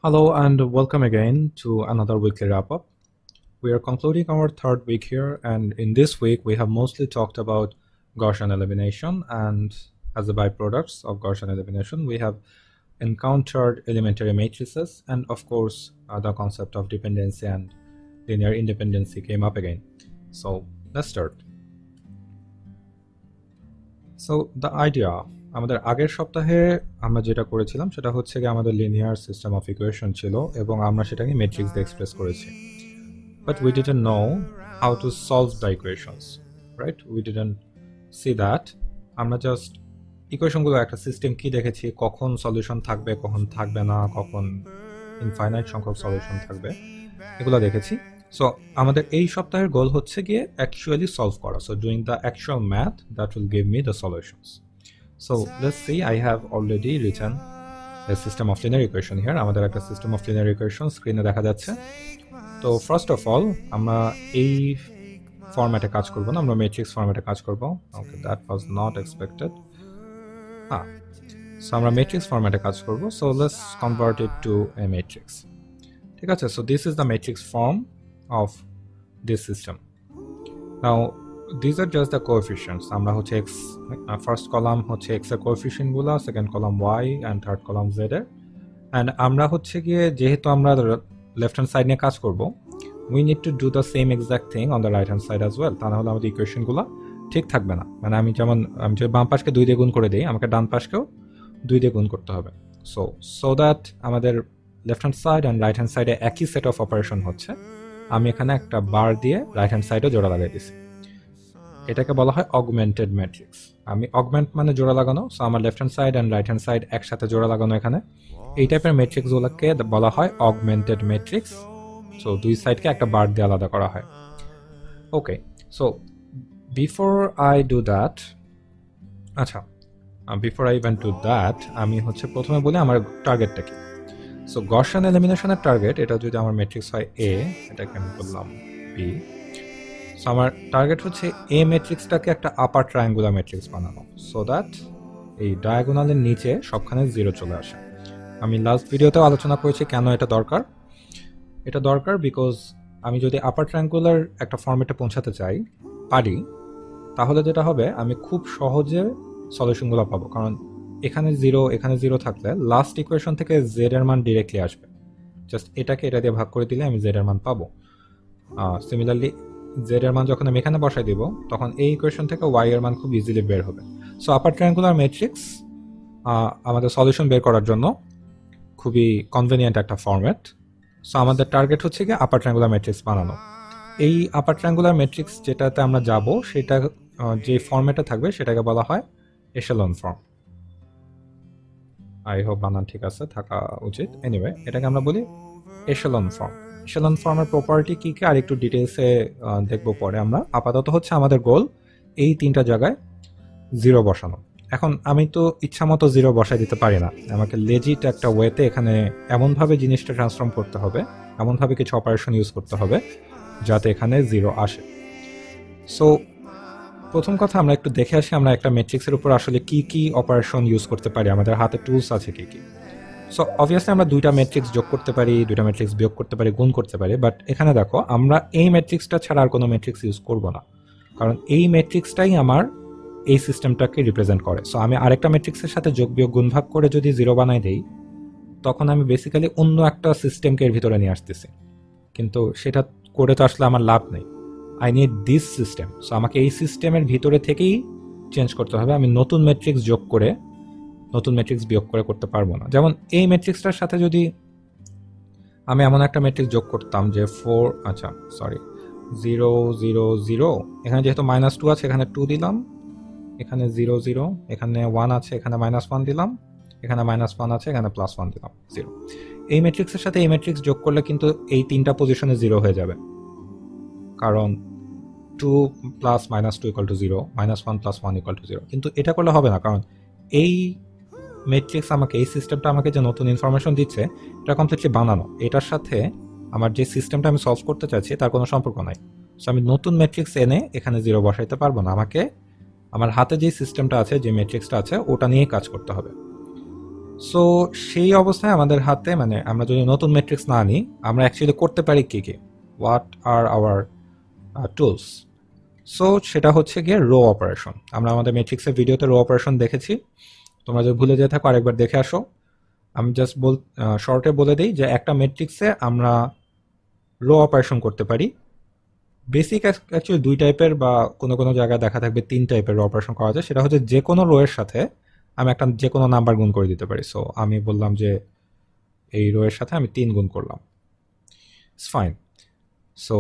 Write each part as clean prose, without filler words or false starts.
Hello and welcome again to another weekly wrap up. We are concluding our third week here, and in this week, we have mostly talked about Gaussian elimination. And as the byproducts of Gaussian elimination, we have encountered elementary matrices, and of course, the concept of dependency and linear independency came up again. So let's start. So the idea, আমাদের আগের সপ্তাহে আমরা যেটা করেছিলাম সেটা হচ্ছে কি আমাদের লিনিয়ার সিস্টেম অফ ইকুয়েশন ছিল এবং আমরা সেটাকে ম্যাট্রিক্স দিয়ে এক্সপ্রেস করেছি, but we didn't know how to solve the equations, right? We didn't see that. আমরা জাস্ট ইকুয়েশনগুলো একটা সিস্টেম কি দেখেছি, কখন সলিউশন থাকবে, কখন থাকবে না, কখন ইনফাইনাইট সংখ্যক সলিউশন থাকবে, এগুলো দেখেছি। সো আমাদের এই সপ্তাহের গোল হচ্ছে গিয়ে অ্যাকচুয়ালি সলভ করা, so doing the actual math that will give me the solutions. So let's see, I have already written a system of linear equation here. আমাদের একটা system of linear equation স্ক্রিনে দেখা যাচ্ছে। তো ফার্স্ট অফ অল আমরা এই ফরম্যাটে কাজ করব না, আমরা ম্যাট্রিক্স ফরম্যাটে কাজ করব। Okay, that was not expected. So আমরা ম্যাট্রিক্স ফরম্যাটে কাজ করব। So let's convert it to a matrix. ঠিক আছে, so this is the matrix form of this system. Now these are just the coefficients. আমরা হচ্ছে x, ফার্স্ট কলাম হচ্ছে x এর কোএফিসিয়েন্ট গুলো, second column y and third column z এর। And আমরা হচ্ছে গিয়ে যেহেতু আমরা লেফট হ্যান্ড সাইড নিয়ে কাজ করব, we need to do the same exact thing on the right hand side as well. তা না হলে আমাদের ইকুয়েশন গুলো ঠিক থাকবে না। মানে আমি যদি বাম পাশকে 2 দিয়ে গুণ করে দিই, আমাকে ডান পাশকেও 2 দিয়ে গুণ করতে হবে। সো দ্যাট আমাদের left hand side and right hand সাইডে একই সেট অফ অপারেশন হচ্ছে। আমি এখানে একটা বার দিয়ে রাইট হ্যান্ড সাইডে জোড়া লাগিয়ে দিছি। এটাকে বলা হয় অগমেন্টেড ম্যাট্রিক্স। আমি অগমেন্ট মানে জোড়া লাগানো, সো আমার left hand side and right hand side একসাথে জোড়া লাগানো। এখানে এই টাইপের ম্যাট্রিক্সগুলোকে বলা হয় অগমেন্টেড ম্যাট্রিক্স। সো দুই সাইডকে একটা বার দিয়ে আলাদা করা হয়। Okay, so before I do that, আচ্ছা before I even do that, আমি হচ্ছে প্রথমে বলি আমার টার্গেটটা কি। সো গসিয়ান এলিমিনেশনের টার্গেট, এটা যদি আমার ম্যাট্রিক্স হয় এ, এটাকে আমি বললাম বি। সো আমার টার্গেট হচ্ছে এ ম্যাট্রিক্সটাকে একটা আপার ট্রায়াঙ্গুলার ম্যাট্রিক্স বানানো, সো দ্যাট এই ডায়াগোনালের নিচে সবখানে 0 চলে আসে। আমি লাস্ট ভিডিওতেও আলোচনা করেছি কেন এটা দরকার। এটা দরকার বিকজ আমি যদি আপার ট্রায়াঙ্গুলার একটা ফর্মেটে পৌঁছাতে চাই পারি, তাহলে যেটা হবে আমি খুব সহজে সলিউশনগুলো পাবো, কারণ এখানে 0 থাকলে লাস্ট ইকুয়েশন থেকে জেড এর মান ডিরেক্টলি আসবে। জাস্ট এটাকে এটা দিয়ে ভাগ করে দিলে আমি জেড এর মান পাবো। সিমিলারলি জেড এর মান যখন আমি এখানে বসাই দিব, তখন এই ইকুয়েশন থেকে ওয়াই এর মান খুব ইজিলি বের হবে। সো আপার ট্রায়াঙ্গুলার ম্যাট্রিক্স আমাদের সলিউশন বের করার জন্য খুবই কনভেনিয়েন্ট একটা ফরম্যাট। সো আমাদের টার্গেট হচ্ছে কি আপার ট্রায়াঙ্গুলার ম্যাট্রিক্স বানানো। এই আপার ট্রায়াঙ্গুলার ম্যাট্রিক্স যেটাতে আমরা যাব, সেটা যে ফরম্যাটে থাকবে সেটাকে বলা হয় এশেলন ফর্ম। আই হোপ বানান ঠিক আছে, থাকা উচিত। এনিওয়ে, এটাকে আমরা বলি এশেলন ফর্ম। এশেলন ফর্মের প্রপার্টি কি কি আর একটু ডিটেলসে দেখবো পরে। আমরা আপাতত হচ্ছে আমাদের গোল এই 3টা জায়গায় 0 বসানো। এখন আমি তো ইচ্ছা মতো 0 বসাই দিতে পারি না, আমাকে লেজিট একটা ওয়েতে এখানে এমনভাবে জিনিসটা ট্রান্সফর্ম করতে হবে, এমনভাবে কিছু অপারেশন ইউজ করতে হবে যাতে এখানে 0 আসে। সো প্রথম কথা আমরা একটু দেখে আসি আমরা একটা ম্যাট্রিক্সের উপর আসলে কি কি অপারেশন ইউজ করতে পারি, আমাদের হাতে টুলস আছে কি কি। সো অবভিয়াসলি আমরা 2টা ম্যাট্রিক্স যোগ করতে পারি, 2টা ম্যাট্রিক্স বিয়োগ করতে পারি, গুণ করতে পারি, বাট এখানে দেখো আমরা এই ম্যাট্রিক্সটা ছাড়া আর কোনো ম্যাট্রিক্স ইউজ করব না, কারণ এই ম্যাট্রিক্সটাই আমার এই সিস্টেমটাকে রিপ্রেজেন্ট করে। সো আমি আরেকটা ম্যাট্রিক্সের সাথে যোগ বিয়োগ গুণ ভাগ করে যদি 0 বানাই দেই, তখন আমি বেসিক্যালি অন্য একটা সিস্টেমকে এর ভিতরে নিয়ে আসতেছি, কিন্তু সেটা করে তো আসলে আমার লাভ নেই। I need this system. So আমাকে এই সিস্টেমের ভিতরে থেকেই চেঞ্জ করতে হবে। আমি নতুন ম্যাট্রিক্স যোগ করে নতুন ম্যাট্রিক্স বিয়োগ করে করতে পারবো না। যেমন এই ম্যাট্রিক্সটার সাথে যদি আমি এমন একটা ম্যাট্রিক্স যোগ করতাম যে 0 0 0, এখানে যেহেতু -2 আছে এখানে 2 দিলাম, এখানে 0 0, এখানে 1 আছে এখানে -1 দিলাম, এখানে -1 আছে এখানে +1 দিলাম, 0। এই ম্যাট্রিক্সের সাথে এই ম্যাট্রিক্স যোগ করলে কিন্তু এই 3টা পজিশনে 0 হয়ে যাবে, কারণ 2 + -2 = 0, -1 + 1 = 0। কিন্তু এটা করলে হবে না, কারণ এই ম্যাট্রিক্স আমাকে, এই সিস্টেমটা আমাকে যে নতুন ইনফরমেশন দিচ্ছে, এটা কমপ্লিটলি বানানো। এটার সাথে আমার যে সিস্টেমটা আমি সলভ করতে চাচ্ছি তার কোনো সম্পর্ক নাই। সো আমি নতুন ম্যাট্রিক্স এনে এখানে 0 বসাইতে পারবো না। আমাকে আমার হাতে যে সিস্টেমটা আছে, যে ম্যাট্রিক্সটা আছে, ওটা নিয়ে কাজ করতে হবে। সো সেই অবস্থায় আমাদের হাতে মানে আমরা যদি নতুন ম্যাট্রিক্স না নিই, আমরা অ্যাকচুয়ালি করতে পারি কি কি, what are our tools. So সেটা হচ্ছে গিয়ে রো অপারেশন। আমরা আমাদের ম্যাট্রিক্সের ভিডিওতে রো অপারেশন দেখেছি, তোমরা যদি ভুলে যেয়ে থাকো আরেকবার দেখে আসো। আমি জাস্ট শর্টে বলে দিই যে একটা ম্যাট্রিক্সে আমরা রো অপারেশন করতে পারি। বেসিক অ্যাকচুয়ালি দুই টাইপের, বা কোনো কোনো জায়গায় দেখা থাকবে তিন টাইপের রো অপারেশন করা যায়। সেটা হচ্ছে যে কোনো রো এর সাথে আমি একটা যে কোনো নাম্বার গুণ করে দিতে পারি। সো আমি বললাম যে এই রো এর সাথে আমি 3 গুণ করলাম, ইটস ফাইন। সো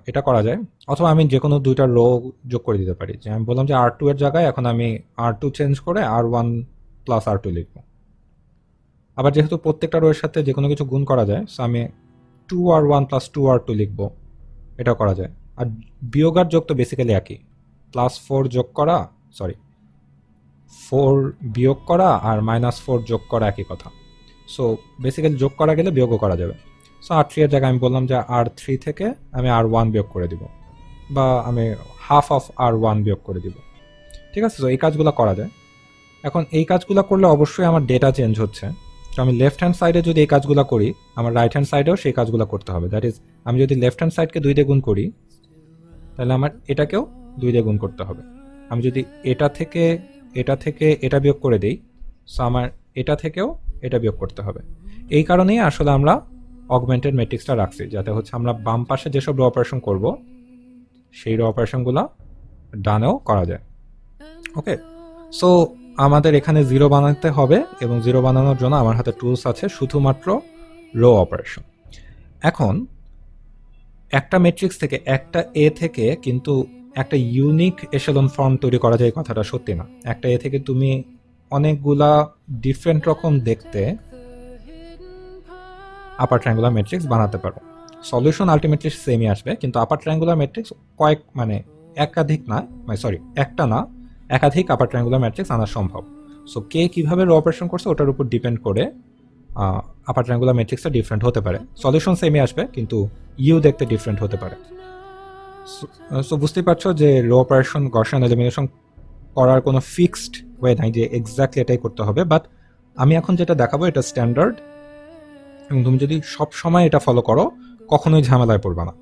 এটা করা যায়। অথবা আমি যে কোনো দুইটা রো যোগ করে দিতে পারি, যে আমি বললাম যে R2 এর জায়গায় এখন আমি R2 চেঞ্জ করে R1 প্লাস R2 লিখবো। আবার যেহেতু প্রত্যেকটা রো এর সাথে যে কোনো কিছু গুণ করা যায়, সো আমি 2R1 প্লাস 2R2 লিখবো, এটাও করা যায়। আর বিয়োগ আর যোগ তো বেসিক্যালি একই, প্লাস 4 যোগ করা, সরি 4 বিয়োগ করা আর -4 যোগ করা একই কথা। সো বেসিক্যালি যোগ করা গেলে বিয়োগও করা যাবে। সো R3 এর জায়গায় আমি বললাম যে R3 থেকে আমি R1 বিয়োগ করে দিব, বা আমি হাফ অফ R1 বিয়োগ করে দিব। ঠিক আছে, তো এই কাজগুলো করা যায়। এখন এই কাজগুলো করলে অবশ্যই আমার ডেটা চেঞ্জ হচ্ছে। তো আমি লেফট হ্যান্ড সাইডে যদি এই কাজগুলো করি, আমার রাইট হ্যান্ড সাইডেও সেই কাজগুলো করতে হবে। দ্যাট ইজ, আমি যদি লেফট হ্যান্ড সাইডকে 2 দিয়ে গুণ করি, তাহলে আমার এটাকেও 2 দিয়ে গুণ করতে হবে। আমি যদি এটা থেকে এটা বিয়োগ করে দিই, সো আমার এটা থেকেও এটা বিয়োগ করতে হবে। এই কারণেই আসলে আমরা অগমেন্টেড ম্যাট্রিক্সটা রাখছি, যাতে হচ্ছে আমরা বাম পাশে যেসব রো অপারেশন করব সেই রো অপারেশনগুলো ডানেও করা যায়। ওকে, সো আমাদের এখানে 0 বানাতে হবে, এবং 0 বানানোর জন্য আমার হাতে টুলস আছে শুধুমাত্র রো অপারেশন। এখন একটা ম্যাট্রিক্স থেকে, একটা এ থেকে কিন্তু একটা ইউনিক এশেলন ফর্ম তৈরি করা যায়, কথাটা সত্যি না। একটা এ থেকে তুমি অনেকগুলা ডিফারেন্ট রকম দেখতে আপার ট্রায়াঙ্গুলার ম্যাট্রিক্স বানাতে পারো। সলিউশন আলটিমেটলি সেমই আসবে, কিন্তু আপার ট্রায়াঙ্গুলার ম্যাট্রিক্স একাধিক না, একটা না, একাধিক আপার ট্রায়াঙ্গুলার ম্যাট্রিক্স আনা সম্ভব। সো কে কিভাবে রো অপারেশন করছে ওটার উপর ডিপেন্ড করে আপার ট্রায়াঙ্গুলার ম্যাট্রিক্সটা ডিফারেন্ট হতে পারে। সলিউশন সেমই আসবে, কিন্তু ইউ দেখতে ডিফারেন্ট হতে পারে। সো বুঝতেই পারছো যে রো অপারেশন, গসিয়ান এলিমিনেশন করার কোনো ফিক্সড ওয়ে নাই যে এক্স্যাক্টলি এটাই করতে হবে। বাট আমি এখন যেটা দেখাবো এটা স্ট্যান্ডার্ড, এবং তুমি যদি সব সময় এটা ফলো করো কখনোই ঝামেলায় পড়বে না।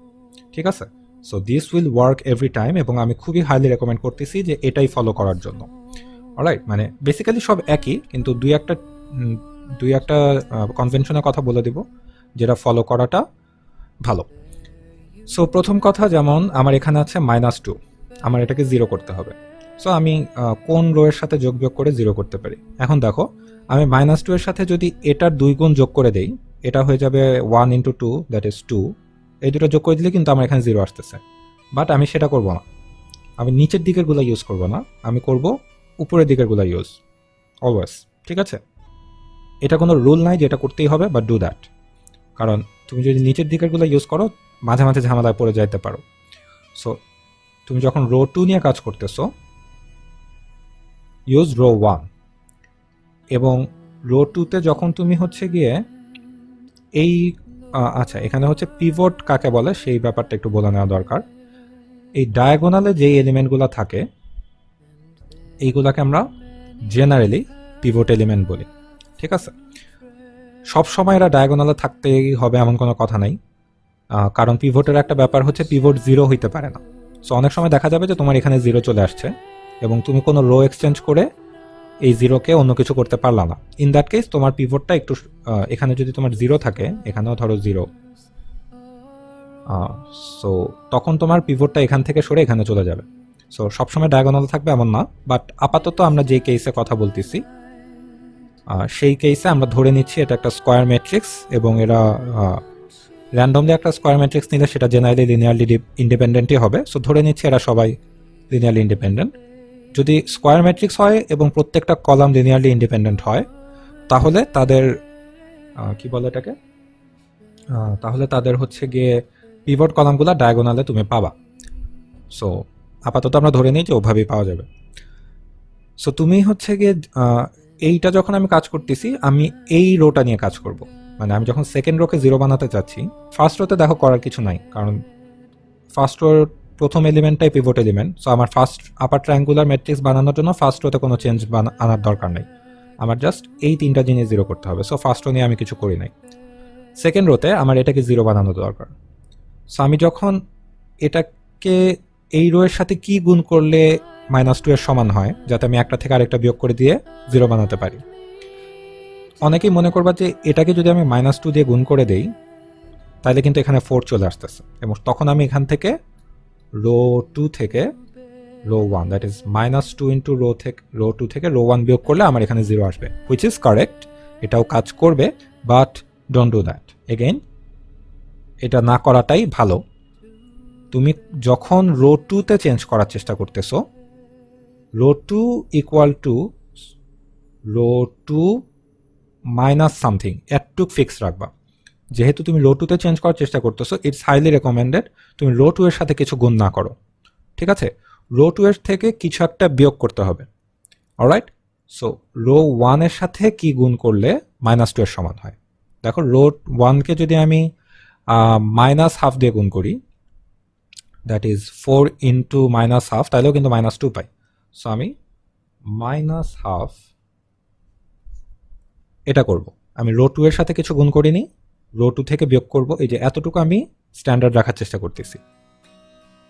ঠিক আছে, so this will work every time, এবং আমি খুবই হাইলি রেকমেন্ড করতেছি যে এটাই ফলো করার জন্য। অলরাইট, মানে বেসিক্যালি সব একই, কিন্তু দুই একটা কনভেনশনের কথা বলে দিব যেটা ফলো করাটা ভালো। সো প্রথম কথা, যেমন আমার এখানে আছে -2, আমার এটাকে 0 করতে হবে। সো আমি কোন রো এর সাথে যোগ বিয়োগ করে 0 করতে পারি? এখন দেখো, আমি -2 এর সাথে যদি এটার 2 গুণ যোগ করে দেই, এটা হয়ে যাবে 1 × 2, দ্যাট ইজ 2। এই দুটো যোগ করে দিলে কিন্তু আমার এখানে 0 আসতেছে। বাট আমি সেটা করব না, আমি নিচের দিকের গুলো ইউজ করব না, আমি করব উপরের দিকের গুলো ইউজ অলওয়েজ। ঠিক আছে, এটা কোনো রুল নাই যে এটা করতেই হবে, বাট ডু দ্যাট। কারণ তুমি যদি নিচের দিকের গুলো ইউজ করো, মাঝে মাঝে ঝামেলায় পড়ে যাইতে পারো। সো তুমি যখন রো 2 নিয়ে কাজ করতেছো, ইউজ রো 1, এবং রো 2তে যখন তুমি হচ্ছে গিয়ে এই আচ্ছা, এখানে হচ্ছে পিভট কাকে বলে সেই ব্যাপারটা একটু বলে নেওয়া দরকার। এই ডায়াগোনালে যেই এলিমেন্টগুলো থাকে এইগুলাকে আমরা জেনারেলি পিভট এলিমেন্ট বলি। ঠিক আছে, সব সময় এরা ডায়াগোনালে থাকতেই হবে এমন কোনো কথা নাই, কারণ পিভটের একটা ব্যাপার হচ্ছে পিভট 0 হইতে পারে না। সো অনেক সময় দেখা যাবে যে তোমার এখানে 0 চলে আসছে, এবং তুমি কোনো রো এক্সচেঞ্জ করে এই 0কে অন্য কিছু করতে পারলা না। ইন দ্যাট কেস তোমার পিভটটা একটু, এখানে যদি তোমার 0 থাকে, এখানেও ধরো 0, সো তখন তোমার পিভটটা এখান থেকে সরে এখানে চলে যাবে। সো সবসময় ডায়াগোনাল থাকবে এমন না, বাট আপাতত আমরা যে কেসে কথা বলতেছি সেই কেসে আমরা ধরে নিচ্ছি এটা একটা স্কোয়ার ম্যাট্রিক্স, এবং এরা র্যান্ডমলি একটা স্কোয়ার ম্যাট্রিক্স নিলে সেটা জেনারেলি লিনিয়ারলি ইন্ডিপেন্ডেন্টই হবে। সো ধরে নিচ্ছি এরা সবাই লিনিয়ারলি ইন্ডিপেন্ডেন্ট। যদি স্কোয়ার ম্যাট্রিক্স হয় এবং প্রত্যেকটা কলাম লিনিয়ারলি ইন্ডিপেন্ডেন্ট হয়, তাহলে তাদের কি বলে এটাকে, তাহলে তাদের হচ্ছে গিয়ে পিভট কলামগুলো ডায়াগোনালে তুমি পাবা। সো আপাতত আমরা ধরে নিই যে ওভাবেই পাওয়া যাবে। সো তুমি হচ্ছে গিয়ে এইটা যখন আমি কাজ করতেছি, আমি এই রোটা নিয়ে কাজ করব। মানে আমি যখন সেকেন্ড রোকে 0 বানাতে চাচ্ছি, ফার্স্ট রোতে দেখো করার কিছু নাই, কারণ ফার্স্ট রোর প্রথম এলিমেন্টটাই পিভট এলিমেন্ট। সো আমার ফার্স্ট আপার ট্রায়াঙ্গুলার ম্যাট্রিক্স বানানোর জন্য ফার্স্ট রোতে কোনো চেঞ্জ আনার দরকার নেই। আমার জাস্ট এই তিনটা জিনিস জিরো করতে হবে। সো ফার্স্ট রো নিয়ে আমি কিছু করি নাই। সেকেন্ড রোতে আমার এটাকে জিরো বানানো দরকার। সো আমি যখন এটাকে এই রো এর সাথে কি গুণ করলে -2 এর সমান হয়, যাতে আমি একটা থেকে আরেকটা বিয়োগ করে দিয়ে জিরো বানাতে পারি। অনেকেই মনে করবা যে এটাকে যদি আমি -2 দিয়ে গুণ করে দেই তাহলে কিন্তু এখানে 4 চলে আসতেছে, এবং তখন আমি এখান থেকে রো 2 থেকে row 1, that is -2 into row 2 থেকে রো 1 বিয়োগ করলে আমার এখানে 0 আসবে, হুইচ ইজ কারেক্ট। এটাও কাজ করবে, but don't do that again. এটা না করাটাই ভালো। তুমি যখন রো 2 তে চেঞ্জ করার চেষ্টা করতেছো, row 2 equal to row 2 minus something, একটুক ফিক্স রাখবা। যেহেতু তুমি রো 2 তে চেঞ্জ করার চেষ্টা করতেছো, ইটস হাইলি রেকমেন্ডেড তুমি রো 2 এর সাথে কিছু গুণ না করো, ঠিক আছে? রো 2 এর থেকে কিছু একটা বিয়োগ করতে হবে, অলরাইট? সো রো 1 এর সাথে কি গুণ করলে -2 এর সমান হয়? দেখো, রো 1 কে যদি আমি -1/2 দিয়ে গুণ করি, দ্যাট ইজ 4 ইন্টু -1/2, তাহলেও কিন্তু -2 পাই। সো আমি -1/2 এটা করব। আমি রো 2 এর সাথে কিছু গুণ করিনি, রো 2 থেকে বিয়োগ করব। এই যে এতটুকু আমি স্ট্যান্ডার্ড রাখার চেষ্টা করতেছি,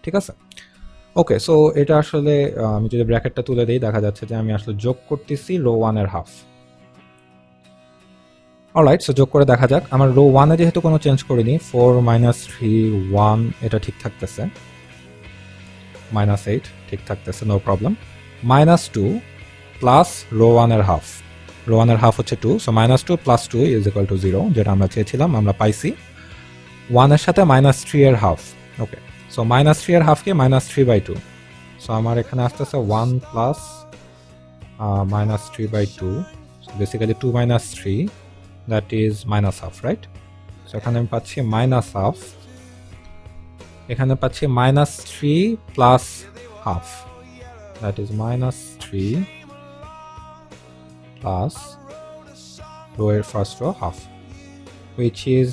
ঠিক আছে? ওকে, সো এটা আসলে আমি যদি ব্র্যাকেটটা তুলে দিই, দেখা যাচ্ছে যে আমি আসলে যোগ করতেছি রো 1 এর হাফ। অলরাইট, সো যোগ করে দেখা যাক। আমার রো 1 এ যেহেতু কোনো চেঞ্জ করিনি, 4 -3 1 এটা ঠিক থাকতেছে, -8 ঠিক থাকতেছে, নো প্রবলেম। -2 প্লাস রো 1 এর হাফ, রো 1 এর হাফ হচ্ছে 2, so -2 plus 2 is equal to 0, যেটা আমরা চেয়েছিলাম, আমরা পাইছি। 1 এর সাথে -3 এর হাফ, ওকে, সো -3 এর হাফকে -3/2, সো আমার এখানে আসতেছে 1 plus -3/2, so basically 2 - 3, that is -1/2, right? So এখানে আমি পাচ্ছি -1/2, এখানে পাচ্ছি -3 plus half, that is -3 plus row এর first row half, which is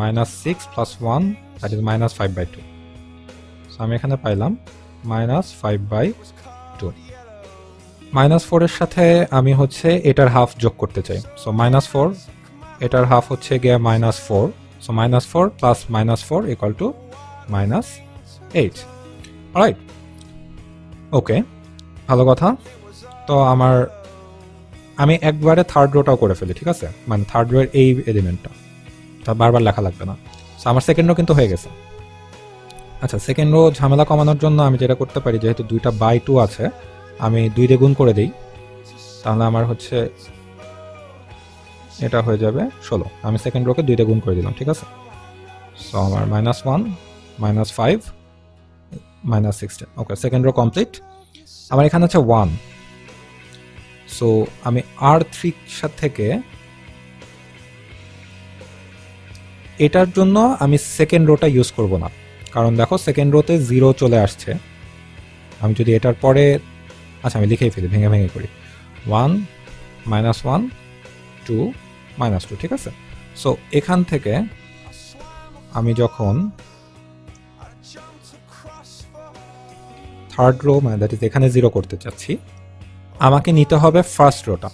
-6 plus 1, that is -5/2. So আমি এখানে পাইলাম -5/2। -4 এর সাথে আমি হচ্ছে এটার হাফ যোগ করতে চাই। সো -4, এটার হাফ হচ্ছে গিয়ে -4, so -4 plus -4 equal to -8, right? Okay, ভালো কথা। তো আমি একবারে থার্ড রোটাও করে ফেলি, ঠিক আছে? মানে থার্ড রো এর এই এলিমেন্টটা, তা বারবার লেখা লাগবে না। সো আমার সেকেন্ড রো কিন্তু হয়ে গেছে। আচ্ছা, সেকেন্ড রো ঝামেলা কমানোর জন্য আমি যেটা করতে পারি, যেহেতু 2/2 আছে, আমি 2 দিয়ে গুণ করে দিই, তাহলে আমার হচ্ছে এটা হয়ে যাবে 16। আমি সেকেন্ড রোকে 2 দিয়ে গুণ করে দিলাম, ঠিক আছে? সো আমার -1 -5 -16, ওকে, সেকেন্ড রো কমপ্লিট। আমার এখানে আছে 1, সো আমি R3 থেকে এটার জন্য আমি সেকেন্ড রোটা ইউজ করব না, কারণ দেখো সেকেন্ড রোতে 0 চলে আসছে। আমি যদি এটার পরে, আচ্ছা আমি লিখেই ফেলি, ভেঙে ভেঙে করি, 1 -1 2 -2, ঠিক আছে? সো এখান থেকে আমি যখন থার্ড রো, মানে দ্যাট ইজ এখানে 0 করতে চাচ্ছি, আমাকে নিতে হবে ফার্স্ট রোটা।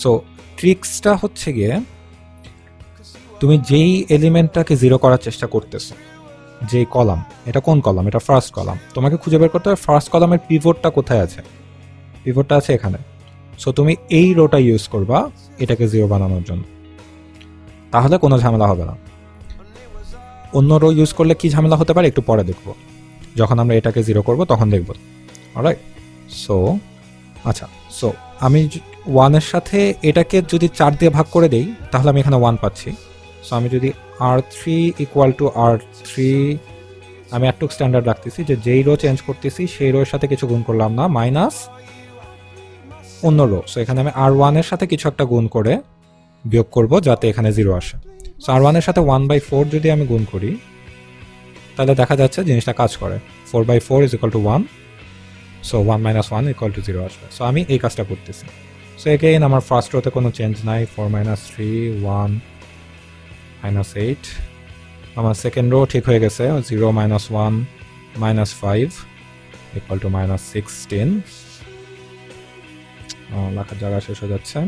সো ট্রিক্সটা হচ্ছে গিয়ে, তুমি যেই এলিমেন্টটাকে 0 করার চেষ্টা করতেছো, যেই কলাম, এটা কোন কলাম? এটা ফার্স্ট কলাম। তোমাকে খুঁজে বের করতে হবে ফার্স্ট কলামের পিভটটা কোথায় আছে। পিভটটা আছে এখানে। সো তুমি এই রোটা ইউজ করবা এটাকে 0 বানানোর জন্য, তাহলে কোনো ঝামেলা হবে না। অন্য রো ইউজ করলে কি ঝামেলা হতে পারে একটু পরে দেখবো, যখন আমরা এটাকে 0 করব তখন দেখবো, অলরাইট? সো আচ্ছা, সো আমি 1 এর সাথে এটাকে যদি 4 দিয়ে ভাগ করে দেই, তাহলে আমি এখানে 1 পাচ্ছি। সো আমি যদি R3 ইকুয়াল টু R3, আমি একটু স্ট্যান্ডার্ড রাখতেছি যে যেই রো চেঞ্জ করতেছি সেই রো এর সাথে কিছু গুণ করলাম না, মাইনাস অন্য রো। সো এখানে আমি R1 এর সাথে কিছু একটা গুণ করে বিয়োগ করব যাতে এখানে 0 আসে। সো R1 এর সাথে 1/4 যদি আমি গুণ করি, তাহলে দেখা যাচ্ছে জিনিসটা কাজ করে। 4/4 is equal to 1, so 1 - 1 equal to 0 আসবে। সো আমি এই কাজটা করতেছি। সো এগেইন আমার ফার্স্ট রোতে কোনো চেঞ্জ নাই, 4 - 3 1 -8। আমার সেকেন্ড রো ঠিক হয়ে গেছে, 0 - 1 -5 ইকুয়াল টু -16। লেখার জায়গা শেষ হয়ে যাচ্ছে।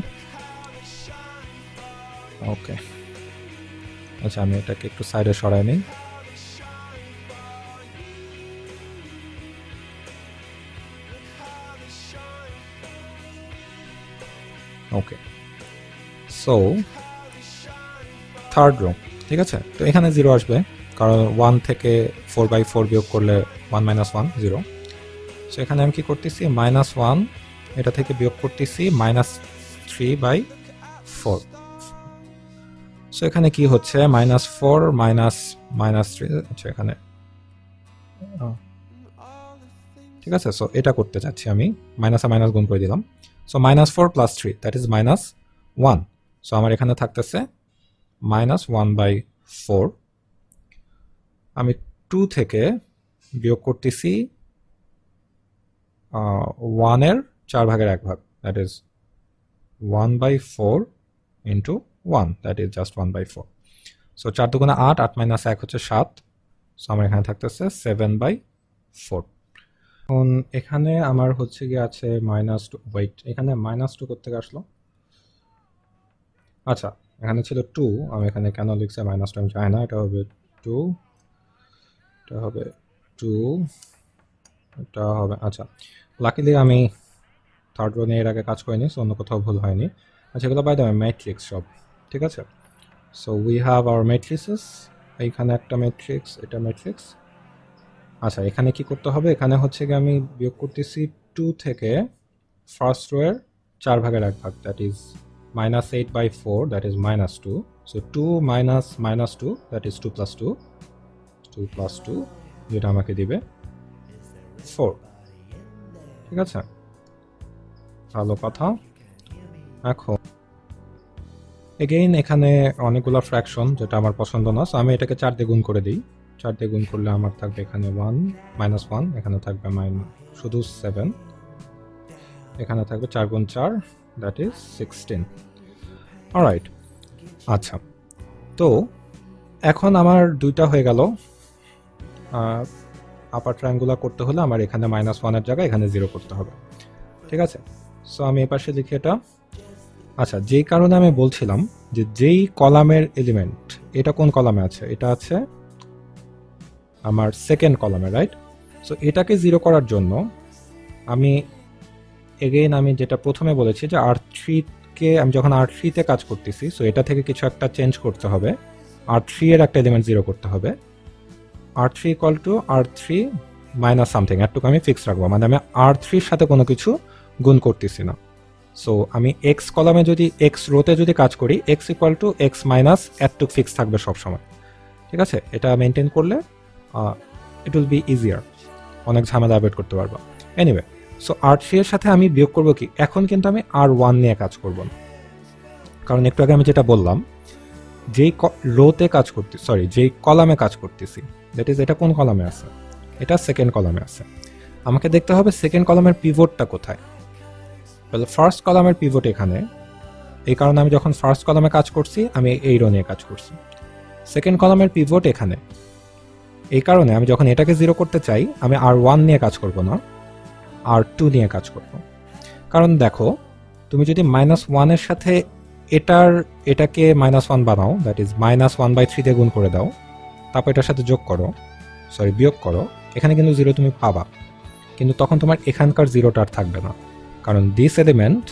ওকে, আচ্ছা আমি এটাকে একটু সাইডে সরাই নিই। ওকে, সো থার্ড রো, ঠিক আছে। তো এখানে 0 আসবে, কারণ 1 থেকে 4/4 বিয়োগ করলে 1 - 1 0। সো এখানে আমি কি করতেছি, -1 এটা থেকে বিয়োগ করতেছি -3/4। সো এখানে কি হচ্ছে, -4 -3, আচ্ছা এখানে ঠিক আছে। সো এটা করতে চাচ্ছি আমি, মাইনাস আর মাইনাস গুণ করে দিলাম। So -4 + 3 that is -1। সো আমার এখানে থাকতেছে -1/4। আমি 2 থেকে বিয়োগ করতেছি 1 এর 4 ভাগের 1 ভাগ, that is 1/4 into 1, that is just 1/4। So 4 দুগুণে 8, 8 - 1 হচ্ছে 7। সো আমার এখানে থাকতেছে 7/4। এখন এখানে আমার হচ্ছে গিয়ে আছে -2, ওয়েট এখানে -2 করতে আসলো, আচ্ছা এখানে ছিল 2, আমি এখানে কেন লিখছি -2 আমি জানি না, এটা হবে 2, এটা হবে 2, এটা হবে, আচ্ছা লাকিলি আমি থার্ড রো নিয়ে এর আগে কাজ করিনি, সো অন্য কোথাও ভুল হয়নি। আচ্ছা এগুলো বাই দ্য ওয়ে ম্যাট্রিক্স সব, ঠিক আছে। সো উই হ্যাভ আওয়ার ম্যাট্রিক্সেস, এইখানে একটা ম্যাট্রিক্স, এটা ম্যাট্রিক্স। আচ্ছা এখানে কি করতে হবে, এখানে হচ্ছে গিয়ে আমি বিয়োগ করতেছি 2 থেকে ফার্স্ট রো এর 4 ভাগের 1 ভাগ, that is -8/4, that is -2। So 2 - -2, that is 2 + 2, 2 + 2, যেটা আমাকে দিবে 4, ঠিক আছে। ভালো কথা। এখন এগেইন এখানে অনেকগুলো ফ্র্যাকশন, যেটা আমার পছন্দ না, সো আমি এটাকে 4 দিয়ে গুণ করে দিই। 4 দিয়ে গুণ করলে আমার থাকবে এখানে 1 - 1, এখানে থাকবে শুধু 7, এখানে থাকবে 4 × 4, দ্যাট ইজ 16। অলরাইট, আচ্ছা তো এখন আমার দুইটা হয়ে গেল। আপার ট্রায়াঙ্গুলার করতে হলে আমার এখানে -1 এর জায়গায় এখানে 0 করতে হবে, ঠিক আছে। সো আমি এই পাশে লিখি এটা। আচ্ছা যেই কারণে আমি বলছিলাম যে যেই কলামের এলিমেন্ট, এটা কোন কলামে আছে, এটা আছে আমার সেকেন্ড কলামে, রাইট। সো এটাকে 0 করার জন্য আমি এগেইন আমি যেটা প্রথমে বলেছি যে R3-কে আমি যখন R3-তে কাজ করতেছি, সো এটা থেকে কিছু একটা চেঞ্জ করতে হবে, R3 এর একটা এলিমেন্ট 0 করতে হবে। R3 = R3 মাইনাস সামথিং, এটুকু আমি ফিক্স রাখবো, মানে আমি R3-র সাথে কোনো কিছু গুণ করতেছি না। সো আমি এক্স কলামে যদি এক্স রোতে যদি কাজ করি, x = x - এটুক ফিক্স থাকবে সবসময়, ঠিক আছে। এটা মেনটেন করলে ইট উইল বি ইজিয়ার, অনেক ঝামেলা অ্যাভয়েড করতে পারবো। এনিওয়ে, সো R3 এর সাথে আমি বিয়োগ করবো কি, এখন কিন্তু আমি R1 নিয়ে কাজ করব না, কারণ একটু আগে আমি যেটা বললাম, যেই রোতে কাজ করতে, সরি যেই কলামে কাজ করতেছি, দ্যাট ইজ এটা কোন কলামে আছে, এটা সেকেন্ড কলামে আছে। আমাকে দেখতে হবে সেকেন্ড কলামের পিভটটা কোথায়। তাহলে ফার্স্ট কলামের পিভট এখানে, এই কারণে আমি যখন ফার্স্ট কলামে কাজ করছি আমি এই রো নিয়ে কাজ করছি। সেকেন্ড কলামের পিভট এখানে, এই কারণে আমি যখন এটাকে 0 করতে চাই আমি R1 নিয়ে কাজ করব না, R2 নিয়ে কাজ করব। কারণ দেখো, তুমি যদি -1 এর সাথে এটাকে -1 বানাও, দ্যাট ইজ -1/3 দিয়ে গুণ করে দাও, তারপর এটার সাথে বিয়োগ করো, এখানে কিন্তু 0 তুমি পাবা, কিন্তু তখন তোমার এখানকার 0টা আর থাকবে না, কারণ this element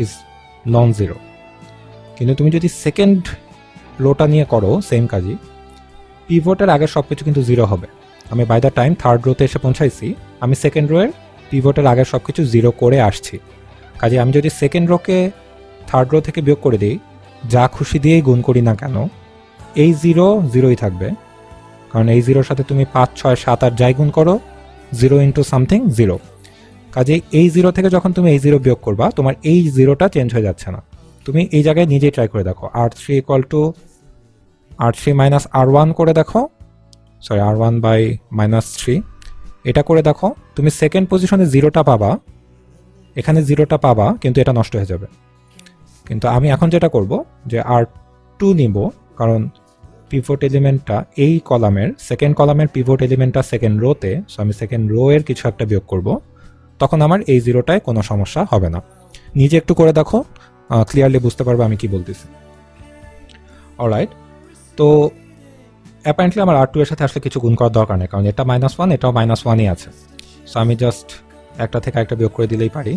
is non zero. কিন্তু তুমি যদি সেকেন্ড রোটা নিয়ে করো সেম কাজই, পিভটের আগে সবকিছু কিন্তু 0 হবে। আমি বাই দ্য টাইম থার্ড রোতে এসে পৌঁছাইছি, আমি সেকেন্ড রোয়ের পিভটের আগে সবকিছু 0 করে আসছি। কাজে আমি যদি সেকেন্ড রোকে থার্ড রো থেকে বিয়োগ করে দিই, যা খুশি দিয়েই গুণ করি না কেন, এই 0 থাকবে, কারণ এই 0-র সাথে তুমি 5, 6, 7, 8 যাই গুণ করো, 0 × সামথিং 0। কাজে এই 0 থেকে যখন তুমি এই 0 বিয়োগ করবা, তোমার এই 0টা চেঞ্জ হয়ে যাচ্ছে না। তুমি এই জায়গায় নিজেই ট্রাই করে দেখো, R3 - R1 করে দেখো, সরি R1/-3, এটা করে দেখো, তুমি সেকেন্ড পজিশনে 0টা পাবা, এখানে 0টা পাবা, কিন্তু এটা নষ্ট হয়ে যাবে। কিন্তু আমি এখন যেটা করব যে R2 নিব, কারণ পিভট এলিমেন্টটা এই কলামের, সেকেন্ড কলামের পিভট এলিমেন্টটা সেকেন্ড রোতে, সো আমি সেকেন্ড রো এর কিছু একটা বিয়োগ করব, তখন আমার এই 0টায় কোনো সমস্যা হবে না। নিজে একটু করে দেখো, ক্লিয়ারলি বুঝতে পারবে আমি কি বলতেছি। অলরাইট, তো অ্যাপারেন্টলি আমার R2 এর সাথে আসলে কিছু গুণ করার দরকার নেই, কারণ এটা -1, এটাও -1ই আছে। সো আমি জাস্ট একটা থেকে একটা বিয়োগ করে দিলেই পারি।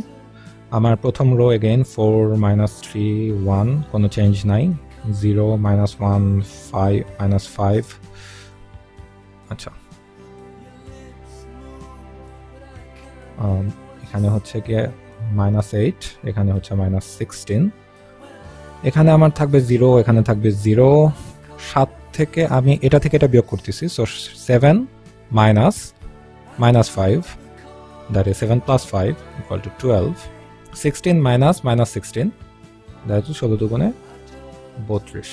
আমার প্রথম রো এগেইন 4 -3 1, কোনো চেঞ্জ নাই। 0 -1 5 -5, আচ্ছা এখানে হচ্ছে গিয়ে -8, এখানে হচ্ছে -16, এখানে আমার থাকবে 0, এখানে থাকবে 0। 7 থেকে আমি এটা থেকে এটা বিয়োগ করতেছি, so 7 -5, that is 7 plus 5 equal to 12, 16 -16, that is 16 দুগুণে 32।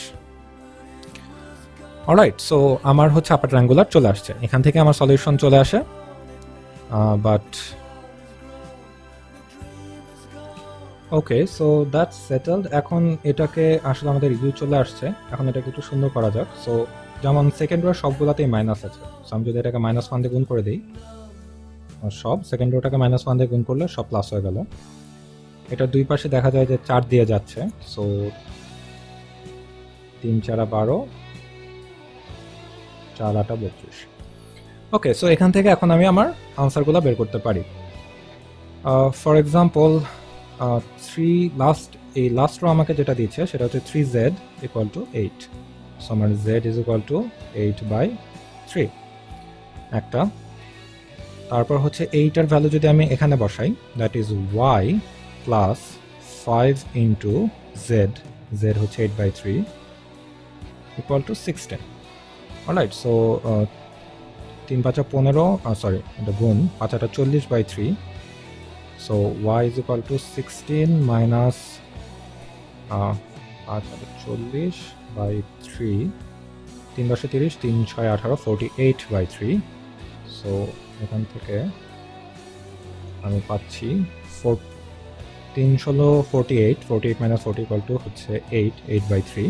অলরাইট, সো আমার হচ্ছে আপার ট্রায়াঙ্গুলার চলে আসছে, এখান থেকে আমার সলিউশন চলে আসে। But okay, so that's settled. এখন এটাকে আসলে আমাদের ইউ চলে আসছে, এখন এটাকে একটু সুন্দর করা যাক। সো যেমন সেকেন্ড রোর সবগুলাতেই মাইনাস আছে, সো আমি যদি এটাকে -1 দিয়ে গুণ করে দিই, সব সেকেন্ড রোটাকে -1 দিয়ে গুণ করলে সব প্লাস হয়ে গেল। এটা দুই পাশে দেখা যায় যে 4 দিয়ে যাচ্ছে, সো 3 4 12, 4 8 32। ওকে, সো এখান থেকে এখন আমি আমার আনসারগুলো বের করতে পারি। ফর এক্সাম্পল 3 লাস্ট রো আমাকে যেটা দিচ্ছে সেটা হচ্ছে 3z ইকুয়াল টু 8, সো আমার z ইজ ইকুয়াল টু 8/3 একটা। তারপর হচ্ছে 8 এর ভ্যালু যদি আমি এখানে বসাই, that is y plus 5 into z হচ্ছে 8/3 equal to 16। Alright, so 3 5 15, sorry এটা গুণ 5 8 40/3, so y is equal to 16 minus 5 40/3, 3 10 30, 3 6 18, 48/3। So এখান থেকে আমি পাচ্ছি 3 16 48 minus 40 equal to হচ্ছে 8/3,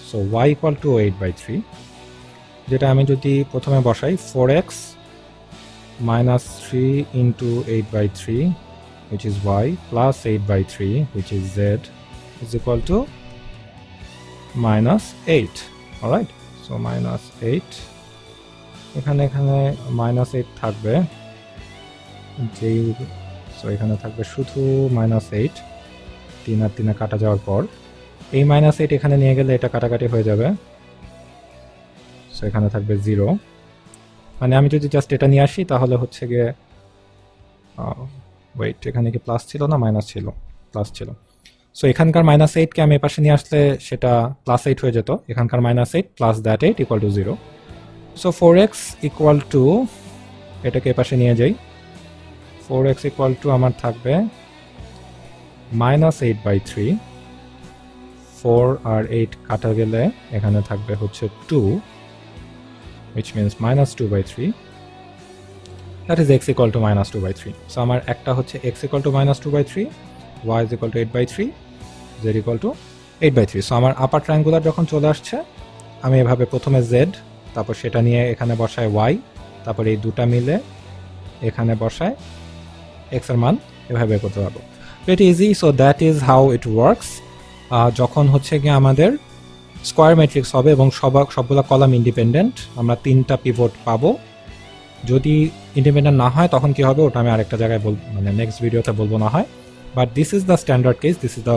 সো y equal to 8/3, যেটা আমি যদি প্রথমে বসাই 4x minus 3 into 8/3 which is y plus 8/3 which is z is equal to -8. alright, so -8, এখানে -8 থাকবে, যেই সো এখানে থাকবে শুধু -8, 3 আর 3 কাটা যাওয়ার পর এই -8 এখানে নিয়ে গেলে এটা কাটাকাটি হয়ে যাবে, সো এখানে থাকবে 0। মানে আমি যদি জাস্ট এটা নিয়ে আসি তাহলে হচ্ছে গিয়ে ওয়েট, এখানে কি প্লাস ছিল না মাইনাস ছিল? প্লাস ছিল। সো এখানকার -8কে আমি এপাশে নিয়ে আসলে সেটা +8 হয়ে যেত, এখানকার -8 plus that 8 equal to 0। So 4x equal to, এটাকে এপাশে নিয়ে যাই, 4x ইকুয়াল টু আমার থাকবে -8/3, 4 আর 8 কাটা গেলে এখানে থাকবে হচ্ছে 2, which means -2/3, that is x equal to -2/3. so আমার একটা হচ্ছে x equal to -2/3, y is equal to 8/3, z equal to 8/3. so আমার আপার ট্রায়াঙ্গুলার যখন চলে আসছে, আমি এভাবে প্রথমে z, তারপর সেটা নিয়ে এখানে বসায় y, তারপর এই দুটা মিলে এখানে বসায় x এর মান, এভাবে করতে পারবো। Very easy. So that is how it works. যখন হচ্ছে গিয়ে আমাদের স্কোয়ার ম্যাট্রিক্স হবে এবং সবগুলো কলাম ইন্ডিপেন্ডেন্ট, আমরা 3টা পিভট পাবো। যদি ইন্ডিপেন্ডেন্ট না হয় তখন কি হবে ওটা আমি আরেকটা জায়গায় মানে নেক্সট ভিডিওতে বলবো না হয়। But this is the standard case, this is the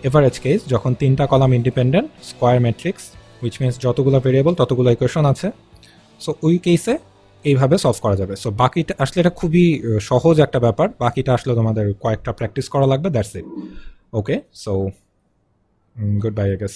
average case, যখন 3টা column independent square matrix, which means যতগুলো ভেরিয়েবল ততগুলো ইকুয়েশন আছে। সো ওই কেসে এইভাবে সলভ করা যাবে। সো বাকিটা আসলে এটা খুবই সহজ একটা ব্যাপার, বাকিটা আসলে তোমাদের কয়েকটা প্র্যাকটিস করা লাগবে, that's it. Okay, so good bye I guess.